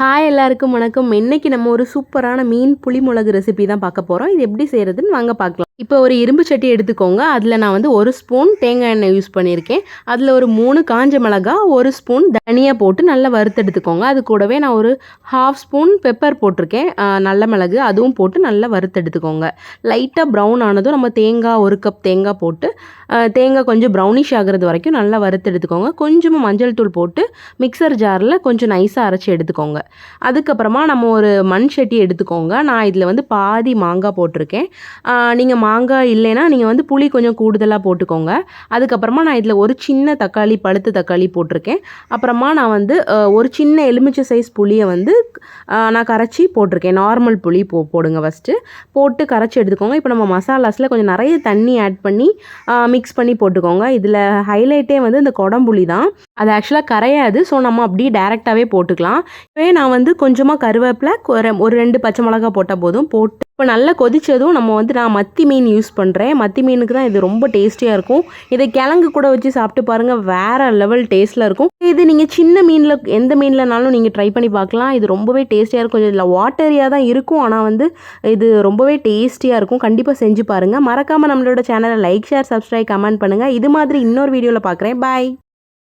Hi எல்லாருக்கும் வணக்கம். இன்னைக்கு நம்ம ஒரு சூப்பரான மீன் புளிமிளகு ரெசிபி தான் பார்க்க போகிறோம். இது எப்படி செய்கிறதுன்னு வாங்க பார்க்கலாம். இப்போ ஒரு இரும்பு சட்டி எடுத்துக்கோங்க. அதில் நான் வந்து 1 ஸ்பூன் தேங்காய் எண்ணெய் யூஸ் பண்ணியிருக்கேன். அதில் ஒரு 3 காஞ்ச மிளகா, 1 ஸ்பூன் தனியா போட்டு நல்லா வறுத்தெடுத்துக்கோங்க. அது கூடவே நான் ஒரு 1/2 ஸ்பூன் பெப்பர் போட்டிருக்கேன். நல்ல மிளகு அதுவும் போட்டு நல்லா வறுத்தெடுத்துக்கோங்க. லைட்டாக ப்ரௌன் ஆனதும் நம்ம தேங்காய் 1 கப் தேங்காய் போட்டு தேங்காய் கொஞ்சம் ப்ரௌனிஷ் ஆகிறது வரைக்கும் நல்லா வறுத்தெடுத்துக்கோங்க. கொஞ்சமாக மஞ்சள் தூள் போட்டு மிக்சர் ஜாரில் கொஞ்சம் நைஸாக அரைச்சி எடுத்துக்கோங்க. அதுக்கப்புறமா நம்ம ஒரு மண் சட்டி எடுத்துக்கோங்க. நான் இதில் வந்து பாதி மாங்காய் போட்டிருக்கேன். நீங்கள் மாங்காய் இல்லைன்னா நீங்கள் வந்து புளி கொஞ்சம் கூடுதலாக போட்டுக்கோங்க. அதுக்கப்புறமா நான் இதில் ஒரு சின்ன தக்காளி, பழுத்த தக்காளி போட்டிருக்கேன். அப்புறமா நான் வந்து ஒரு சின்ன எலுமிச்சை சைஸ் புளியை வந்து நான் கரைச்சி போட்டிருக்கேன். நார்மல் புளி போடுங்க ஃபஸ்ட்டு. போட்டு கரைச்சி எடுத்துக்கோங்க. இப்போ நம்ம மசாலாஸில் கொஞ்சம் நிறைய தண்ணி ஆட் பண்ணி மிக்ஸ் பண்ணி போட்டுக்கோங்க. இதில் ஹைலைட்டே வந்து இந்த கொடம்புளி தான். அது ஆக்சுவலாக கரையாது. ஸோ நம்ம அப்படியே டேரெக்டாகவே போட்டுக்கலாம். இப்போவே நான் வந்து கொஞ்சமாக கருவேப்பிலை, ஒரு 2 பச்சை மிளகா போட்டால் போதும். போட்டு இப்போ நல்லா கொதிச்சதும் நான் மத்தி மீன் யூஸ் பண்ணுறேன். மத்தி மீனுக்கு தான் இது ரொம்ப டேஸ்டியாக இருக்கும். இதை கிழங்கு கூட வச்சு சாப்பிட்டு பாருங்கள், வேறு லெவல் டேஸ்ட்டில் இருக்கும். இது நீங்கள் சின்ன மீனில் எந்த மீன்லனாலும் நீங்கள் ட்ரை பண்ணி பார்க்கலாம். இது ரொம்பவே டேஸ்டியாக இருக்கும். இதில் வாட்டரியாக தான் இருக்கும், ஆனால் வந்து இது ரொம்பவே டேஸ்டியாக இருக்கும். கண்டிப்பாக செஞ்சு பாருங்கள். மறக்காமல் நம்மளோட சேனலை லைக், ஷேர், சப்ஸ்கிரைப், கமெண்ட் பண்ணுங்கள். இது மாதிரி இன்னொரு வீடியோவில் பார்க்குறேன். பாய்.